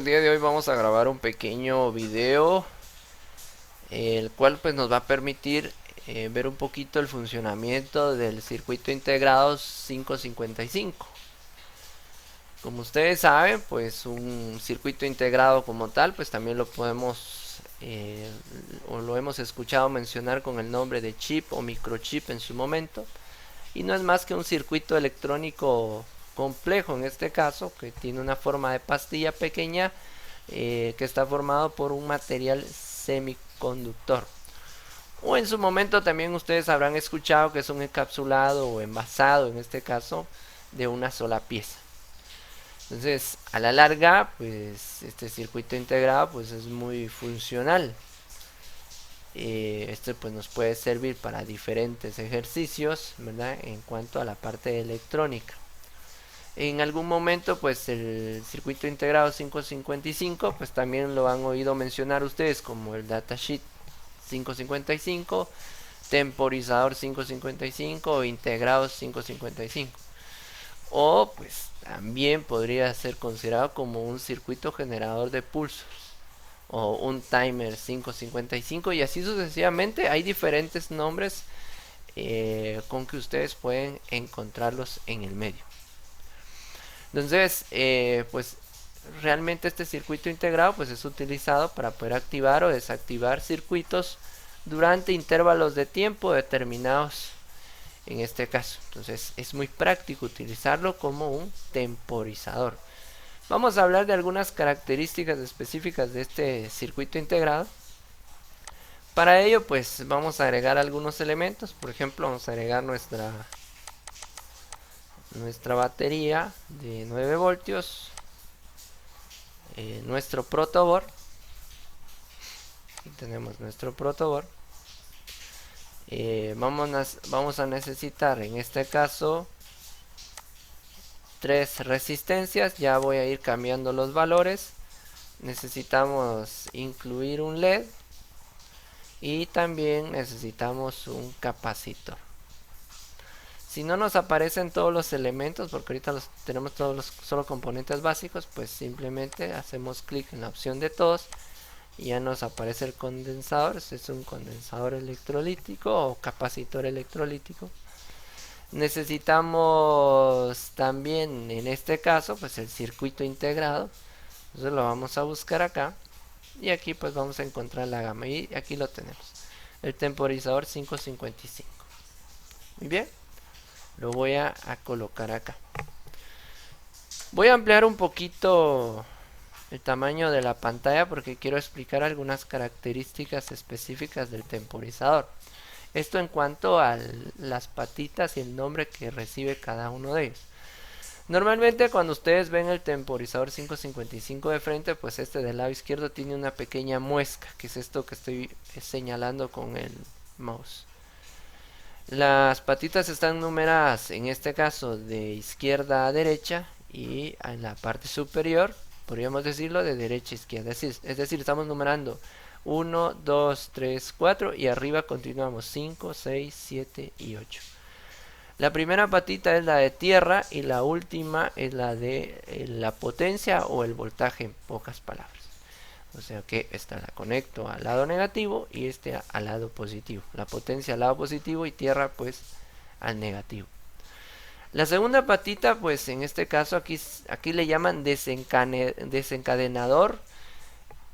El día de hoy vamos a grabar un pequeño video, el cual pues nos va a permitir ver un poquito el funcionamiento del circuito integrado 555. Como ustedes saben, pues un circuito integrado como tal, pues también lo podemos o lo hemos escuchado mencionar con el nombre de chip o microchip en su momento, y no es más que un circuito electrónico complejo en este caso, que tiene una forma de pastilla pequeña, que está formado por un material semiconductor. O en su momento también ustedes habrán escuchado que es un encapsulado o envasado, en este caso, de una sola pieza. Entonces, a la larga, pues este circuito integrado pues es muy funcional. Este pues nos puede servir para diferentes ejercicios, ¿verdad? En cuanto a la parte electrónica. En algún momento pues el circuito integrado 555 pues también lo han oído mencionar ustedes como el datasheet 555, temporizador 555 o integrado 555. O pues también podría ser considerado como un circuito generador de pulsos o un timer 555, y así sucesivamente. Hay diferentes nombres con que ustedes pueden encontrarlos en el medio. Entonces, pues realmente este circuito integrado pues es utilizado para poder activar o desactivar circuitos durante intervalos de tiempo determinados en este caso. Entonces es muy práctico utilizarlo como un temporizador. Vamos a hablar de algunas características específicas de este circuito integrado. Para ello pues vamos a agregar algunos elementos. Por ejemplo, vamos a agregar nuestra batería de 9 voltios, nuestro protoboard. Aquí tenemos nuestro protoboard. Vamos a necesitar en este caso 3 resistencias. Ya voy a ir cambiando los valores. Necesitamos incluir un LED y también necesitamos un capacitor. Si no nos aparecen todos los elementos, porque ahorita tenemos todos los solo componentes básicos, pues simplemente hacemos clic en la opción de todos y ya nos aparece el condensador. Este es un condensador electrolítico o capacitor electrolítico. Necesitamos también en este caso pues el circuito integrado. Entonces lo vamos a buscar acá y aquí pues vamos a encontrar la gama, y aquí lo tenemos, el temporizador 555. Muy bien, lo voy a colocar acá. Voy a ampliar un poquito el tamaño de la pantalla porque quiero explicar algunas características específicas del temporizador. Esto en cuanto a las patitas y el nombre que recibe cada uno de ellos. Normalmente cuando ustedes ven el temporizador 555 de frente, pues este del lado izquierdo tiene una pequeña muesca, que es esto que estoy señalando con el mouse. Las patitas están numeradas en este caso de izquierda a derecha, y en la parte superior podríamos decirlo de derecha a izquierda. Es decir, estamos numerando 1, 2, 3, 4 y arriba continuamos 5, 6, 7 y 8. La primera patita es la de tierra y la última es la de la potencia o el voltaje, en pocas palabras. O sea que esta la conecto al lado negativo y este al lado positivo. La potencia al lado positivo y tierra pues al negativo. La segunda patita pues en este caso aquí le llaman desencadenador.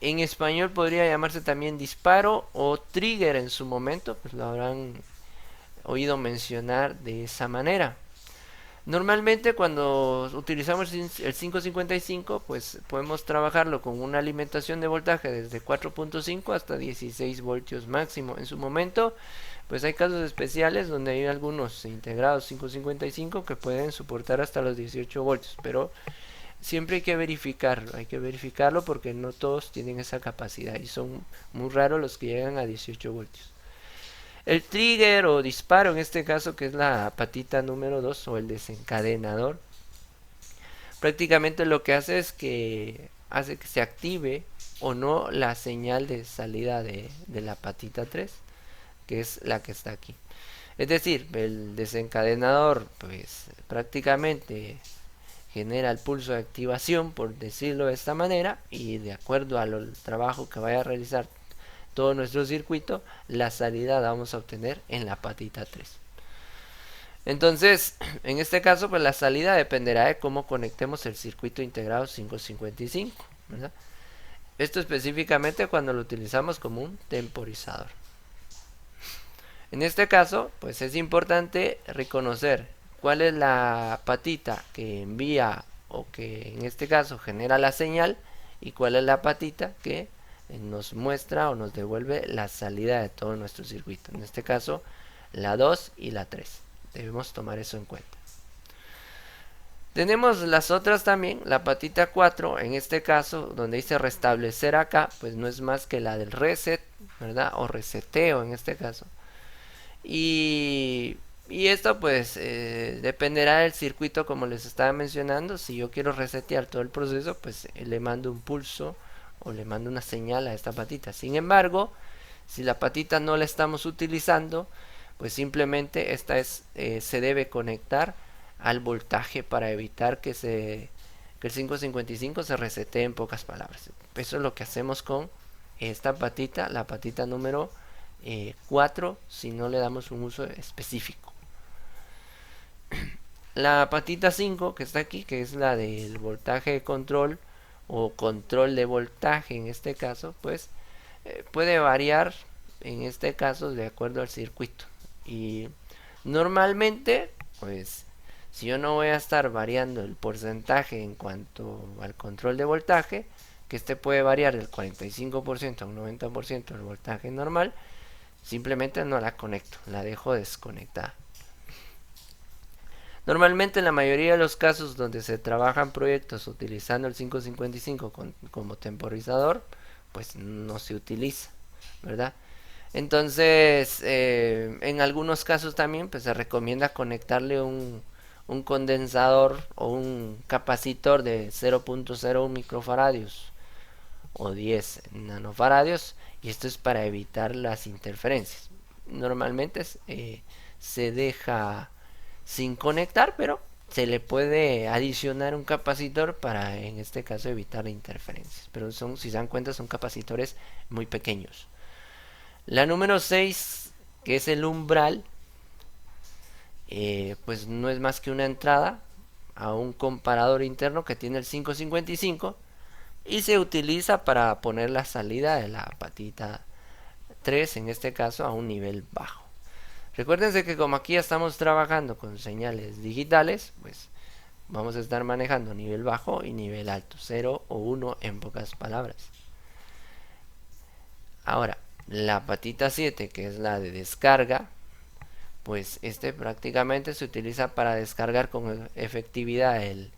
En español podría llamarse también disparo o trigger en su momento, pues lo habrán oído mencionar de esa manera. Normalmente cuando utilizamos el 555 pues podemos trabajarlo con una alimentación de voltaje desde 4.5 hasta 16 voltios máximo. En su momento pues hay casos especiales donde hay algunos integrados 555 que pueden soportar hasta los 18 voltios, pero siempre hay que verificarlo porque no todos tienen esa capacidad y son muy raros los que llegan a 18 voltios. El trigger o disparo en este caso, que es la patita número 2 o el desencadenador, prácticamente lo que hace que se active o no la señal de salida de la patita 3, que es la que está aquí. Es decir, el desencadenador pues prácticamente genera el pulso de activación, por decirlo de esta manera, y de acuerdo al trabajo que vaya a realizar todo nuestro circuito, la salida la vamos a obtener en la patita 3. Entonces, en este caso, pues la salida dependerá de cómo conectemos el circuito integrado 555, ¿verdad? Esto específicamente cuando lo utilizamos como un temporizador. En este caso, pues es importante reconocer cuál es la patita que envía o que en este caso genera la señal y cuál es la patita que nos muestra o nos devuelve la salida de todo nuestro circuito. En este caso, la 2 y la 3. Debemos tomar eso en cuenta. Tenemos las otras también, la patita 4, en este caso, donde dice restablecer acá, pues no es más que la del reset, ¿verdad? O reseteo en este caso. Y esto pues dependerá del circuito, como les estaba mencionando. Si yo quiero resetear todo el proceso, pues le mando un pulso o le mando una señal a esta patita. Sin embargo, si la patita no la estamos utilizando, pues simplemente esta se debe conectar al voltaje para evitar que el 555 se resetee, en pocas palabras. Eso es lo que hacemos con esta patita, la patita número 4, si no le damos un uso específico. La patita 5 que está aquí, que es la del voltaje de control o control de voltaje en este caso, pues puede variar en este caso de acuerdo al circuito. Y normalmente, pues si yo no voy a estar variando el porcentaje en cuanto al control de voltaje, que este puede variar del 45% a un 90% del voltaje normal, simplemente no la conecto, la dejo desconectada. Normalmente en la mayoría de los casos donde se trabajan proyectos utilizando el 555 como temporizador, pues no se utiliza, ¿verdad? Entonces, en algunos casos también pues se recomienda conectarle un condensador o un capacitor de 0.01 microfaradios o 10 nanofaradios, y esto es para evitar las interferencias. Normalmente se deja sin conectar, pero se le puede adicionar un capacitor para en este caso evitar interferencias, pero si se dan cuenta, son capacitores muy pequeños. La número 6, que es el umbral, pues no es más que una entrada a un comparador interno que tiene el 555 y se utiliza para poner la salida de la patita 3, en este caso a un nivel bajo. Recuérdense que como aquí estamos trabajando con señales digitales, pues vamos a estar manejando nivel bajo y nivel alto, 0 o 1 en pocas palabras. Ahora, la patita 7, que es la de descarga, pues prácticamente se utiliza para descargar con efectividad el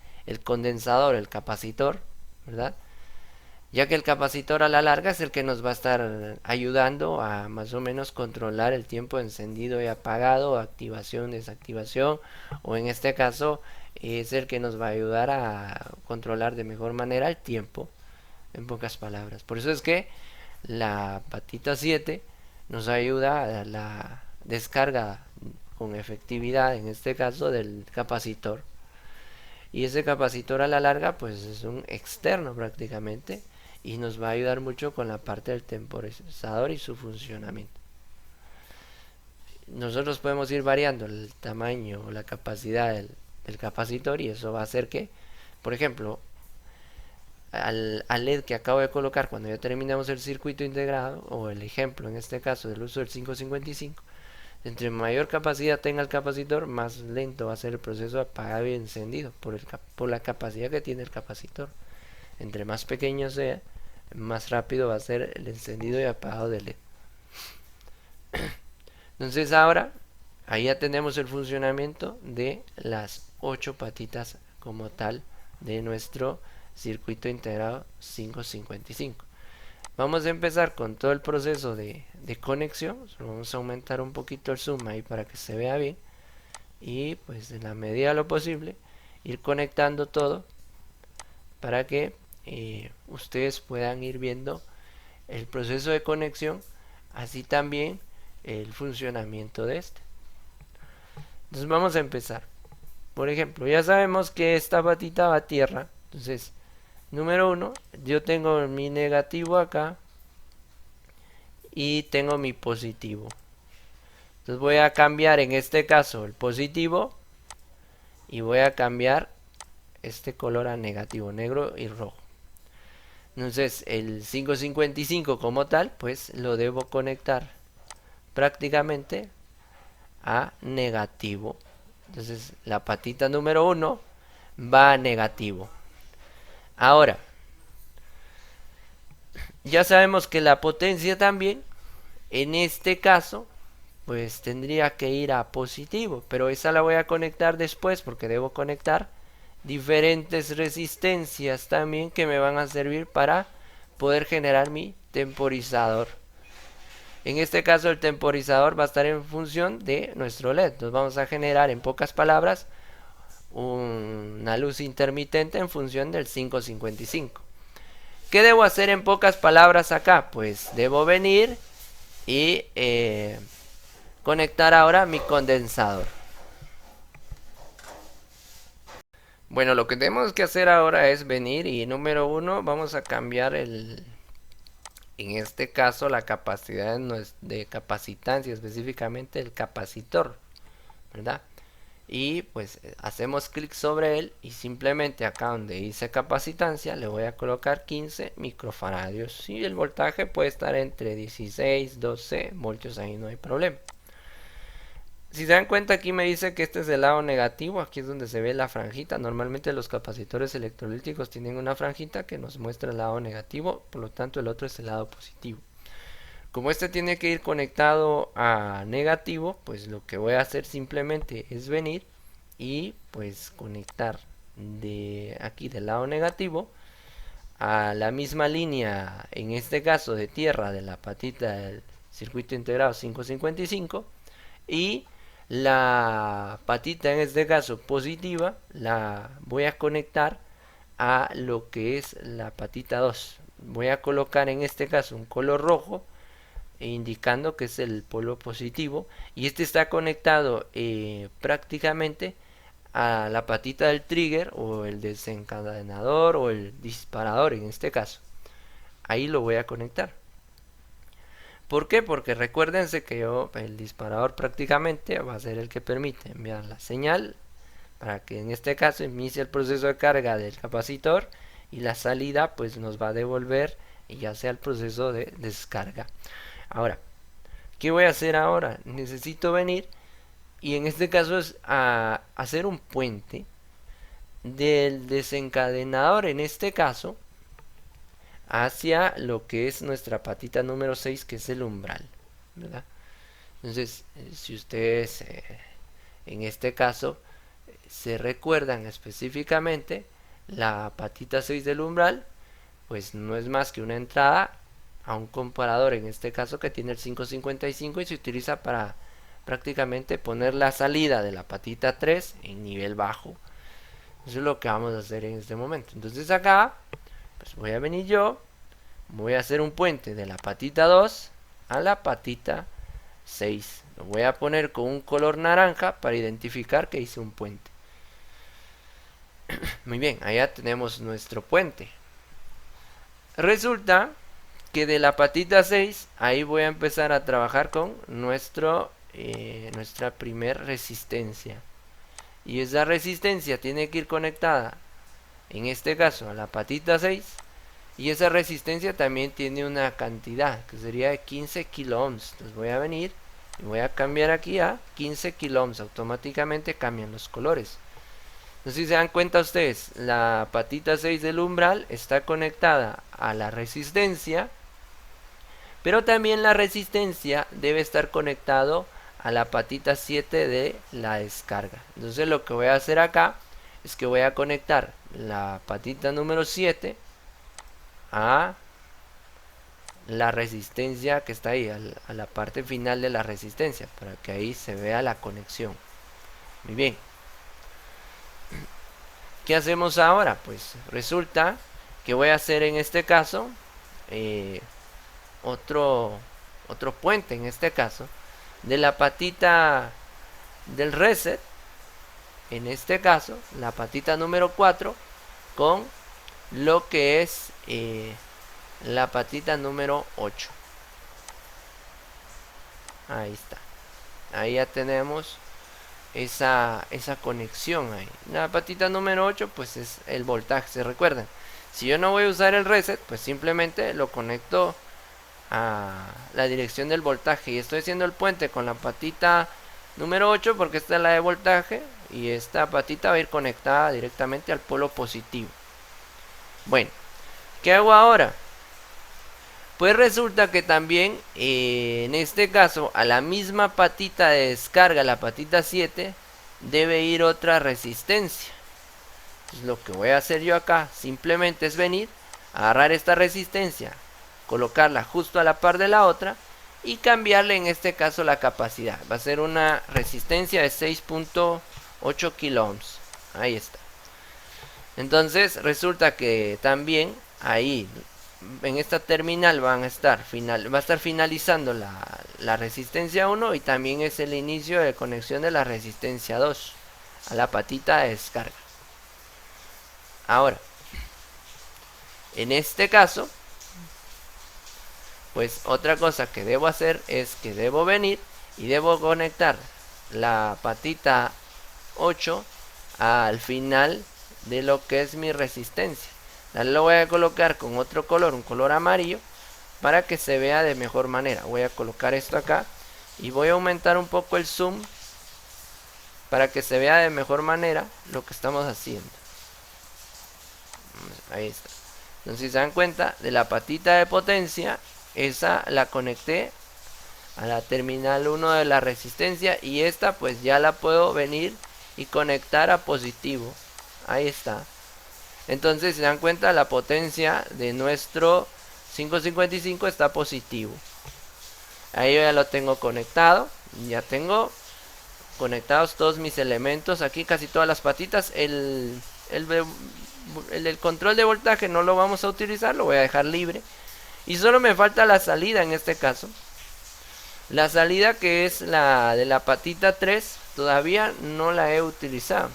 condensador, el capacitor, ¿verdad? Ya que el capacitor a la larga es el que nos va a estar ayudando a más o menos controlar el tiempo de encendido y apagado, activación, desactivación, o en este caso es el que nos va a ayudar a controlar de mejor manera el tiempo, en pocas palabras. Por eso es que la patita 7 nos ayuda a la descarga con efectividad, en este caso del capacitor. Y ese capacitor a la larga pues es un externo prácticamente, y nos va a ayudar mucho con la parte del temporizador y su funcionamiento. Nosotros podemos ir variando el tamaño o la capacidad del capacitor, y eso va a hacer que, por ejemplo, al LED que acabo de colocar cuando ya terminamos el circuito integrado, o el ejemplo en este caso del uso del 555, entre mayor capacidad tenga el capacitor, más lento va a ser el proceso de apagado y encendido por la capacidad que tiene el capacitor. Entre más pequeño sea, más rápido va a ser el encendido y apagado del LED. Entonces ahora, ahí ya tenemos el funcionamiento de las 8 patitas como tal de nuestro circuito integrado 555. Vamos a empezar con todo el proceso de conexión. Vamos a aumentar un poquito el zoom ahí para que se vea bien, y pues en la medida de lo posible ir conectando todo para que ustedes puedan ir viendo el proceso de conexión, así también el funcionamiento de este. Entonces vamos a empezar. Por ejemplo, ya sabemos que esta patita va a tierra. Entonces, número 1, yo tengo mi negativo acá y tengo mi positivo. Entonces voy a cambiar en este caso el positivo y voy a cambiar este color a negativo, negro y rojo. Entonces el 555 como tal, pues lo debo conectar prácticamente a negativo. Entonces la patita número 1 va a negativo. Ahora, ya sabemos que la potencia también, en este caso, pues tendría que ir a positivo, pero esa la voy a conectar después porque debo conectar diferentes resistencias también que me van a servir para poder generar mi temporizador. En este caso el temporizador va a estar en función de nuestro LED. Entonces vamos a generar, en pocas palabras, una luz intermitente en función del 555. ¿Qué debo hacer en pocas palabras acá? Pues debo venir y conectar ahora mi condensador. Bueno, lo que tenemos que hacer ahora es venir y número 1 vamos a cambiar en este caso la capacidad de capacitancia, específicamente el capacitor, ¿verdad? Y pues hacemos clic sobre él y simplemente acá donde dice capacitancia le voy a colocar 15 microfaradios y el voltaje puede estar entre 16 12 voltios, ahí no hay problema. Si se dan cuenta, aquí me dice que este es el lado negativo, aquí es donde se ve la franjita. Normalmente los capacitores electrolíticos tienen una franjita que nos muestra el lado negativo, por lo tanto el otro es el lado positivo. Como este tiene que ir conectado a negativo, pues lo que voy a hacer simplemente es venir y pues conectar de aquí del lado negativo a la misma línea, en este caso de tierra, de la patita del circuito integrado 555, y la patita en este caso positiva la voy a conectar a lo que es la patita 2. Voy a colocar en este caso un color rojo indicando que es el polo positivo y este está conectado prácticamente a la patita del trigger o el desencadenador o el disparador en este caso. Ahí lo voy a conectar. ¿Por qué? Porque recuérdense que el disparador prácticamente va a ser el que permite enviar la señal para que en este caso inicie el proceso de carga del capacitor y la salida pues nos va a devolver ya sea el proceso de descarga. Ahora, ¿qué voy a hacer ahora? Necesito venir y en este caso es a hacer un puente del desencadenador en este caso hacia lo que es nuestra patita número 6 que es el umbral, ¿verdad? Entonces, si ustedes en este caso se recuerdan específicamente, la patita 6 del umbral pues no es más que una entrada a un comparador, en este caso que tiene el 555 y se utiliza para prácticamente poner la salida de la patita 3 en nivel bajo. Eso es lo que vamos a hacer en este momento. Entonces acá pues voy a venir yo, voy a hacer un puente de la patita 2 a la patita 6. Lo voy a poner con un color naranja para identificar que hice un puente. Muy bien, allá tenemos nuestro puente. Resulta que de la patita 6 ahí voy a empezar a trabajar con nuestra primer resistencia. Y esa resistencia tiene que ir conectada, en este caso, a la patita 6. Y esa resistencia también tiene una cantidad, que sería de 15 kilo ohms. Entonces voy a venir y voy a cambiar aquí a 15 kilo ohms. Automáticamente cambian los colores. Entonces si se dan cuenta ustedes, la patita 6 del umbral está conectada a la resistencia. Pero también la resistencia debe estar conectado a la patita 7 de la descarga. Entonces lo que voy a hacer acá es que voy a conectar la patita número 7 a la resistencia que está ahí, a la parte final de la resistencia, para que ahí se vea la conexión. Muy bien. ¿Qué hacemos ahora? Pues resulta que voy a hacer en este caso otro puente, en este caso, de la patita del reset, en este caso la patita número 4 con lo que es la patita número 8. Ahí está. Ahí ya tenemos esa conexión ahí. La patita número 8 pues es el voltaje. Se recuerdan, si yo no voy a usar el reset, pues simplemente lo conecto a la dirección del voltaje. Y estoy haciendo el puente con la patita número 8 porque esta es la de voltaje. Y esta patita va a ir conectada directamente al polo positivo. Bueno, ¿qué hago ahora? Pues resulta que también en este caso a la misma patita de descarga, la patita 7, debe ir otra resistencia. Entonces lo que voy a hacer yo acá simplemente es venir, agarrar esta resistencia, colocarla justo a la par de la otra y cambiarle en este caso la capacidad. Va a ser una resistencia de 6.8 kilo ohms. Ahí está. Entonces resulta que también ahí en esta terminal va a estar finalizando la resistencia 1 y también es el inicio de conexión de la resistencia 2 a la patita de descarga. Ahora, en este caso, pues otra cosa que debo hacer es que debo venir y debo conectar la patita 8 al final de lo que es mi resistencia. Lo voy a colocar con otro color, un color amarillo, para que se vea de mejor manera. Voy a colocar esto acá y voy a aumentar un poco el zoom para que se vea de mejor manera lo que estamos haciendo. Ahí está. Entonces, si se dan cuenta, de la patita de potencia, esa la conecté a la terminal 1 de la resistencia y esta pues ya la puedo venir y conectar a positivo. Ahí está. Entonces, si se dan cuenta, la potencia de nuestro 555 está positivo. Ahí yo ya lo tengo conectado. Ya tengo conectados todos mis elementos. Aquí casi todas las patitas. El control de voltaje no lo vamos a utilizar. Lo voy a dejar libre. Y solo me falta la salida en este caso. La salida que es la de la patita 3. Todavía no la he utilizado.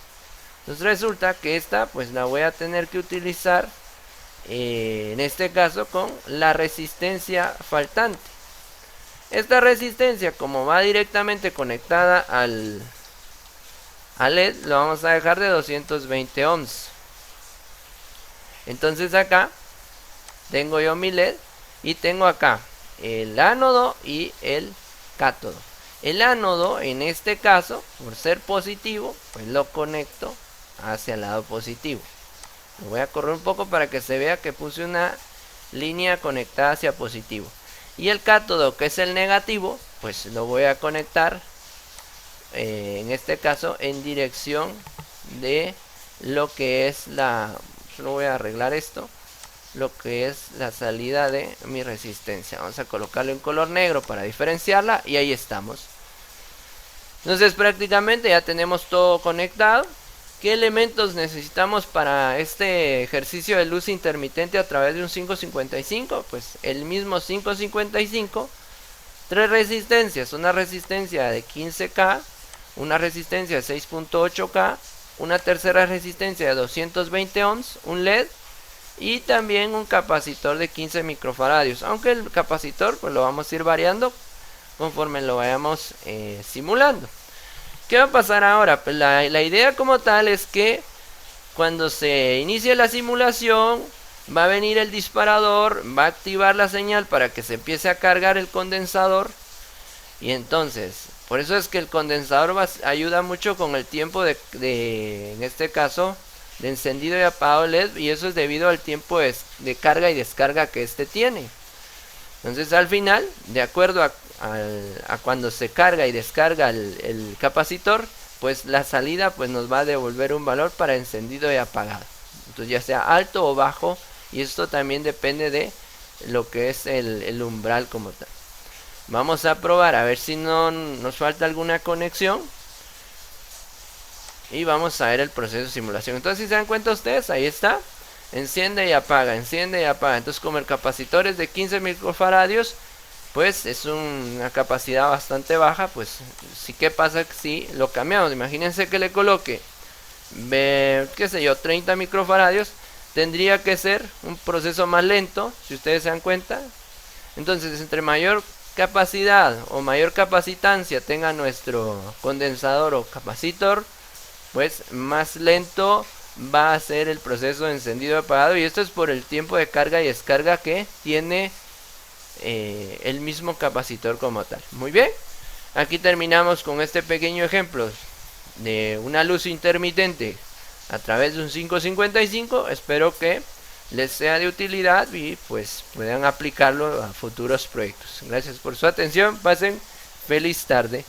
Entonces resulta que esta pues la voy a tener que utilizar en este caso con la resistencia faltante. Esta resistencia, como va directamente conectada al LED, lo vamos a dejar de 220 ohms. Entonces acá tengo yo mi LED y tengo acá el ánodo y el cátodo. El ánodo en este caso, por ser positivo, pues lo conecto hacia el lado positivo. Lo voy a correr un poco para que se vea que puse una línea conectada hacia positivo. Y el cátodo, que es el negativo, pues lo voy a conectar en este caso en dirección de lo que es solo voy a arreglar esto, lo que es la salida de mi resistencia. Vamos a colocarle un color negro para diferenciarla y ahí estamos. Entonces prácticamente ya tenemos todo conectado. ¿Qué elementos necesitamos para este ejercicio de luz intermitente a través de un 555? Pues el mismo 555, tres resistencias, una resistencia de 15K, una resistencia de 6.8K, una tercera resistencia de 220 ohms, un LED y también un capacitor de 15 microfaradios. Aunque el capacitor pues lo vamos a ir variando conforme lo vayamos simulando. ¿Qué va a pasar ahora? Pues la idea como tal es que cuando se inicie la simulación va a venir el disparador, va a activar la señal para que se empiece a cargar el condensador. Y entonces, por eso es que el condensador ayuda mucho con el tiempo en este caso, de encendido y apagado LED. Y eso es debido al tiempo de carga y descarga que este tiene. Entonces al final, de acuerdo a cuando se carga y descarga el capacitor, pues la salida pues nos va a devolver un valor para encendido y apagado. Entonces ya sea alto o bajo, y esto también depende de lo que es el umbral como tal. Vamos a probar a ver si no nos falta alguna conexión. Y vamos a ver el proceso de simulación. Entonces, si se dan cuenta ustedes, ahí está. Enciende y apaga, enciende y apaga. Entonces, como el capacitor es de 15 microfaradios, pues es una capacidad bastante baja. Pues sí, que pasa si lo cambiamos. Imagínense que le coloque qué sé yo, 30 microfaradios, tendría que ser un proceso más lento, si ustedes se dan cuenta. Entonces, entre mayor capacidad o mayor capacitancia tenga nuestro condensador o capacitor, pues más lento va a ser el proceso de encendido y apagado, y esto es por el tiempo de carga y descarga que tiene el mismo capacitor como tal. Muy bien, aquí terminamos con este pequeño ejemplo de una luz intermitente a través de un 555. Espero que les sea de utilidad y pues puedan aplicarlo a futuros proyectos. Gracias por su atención, pasen feliz tarde.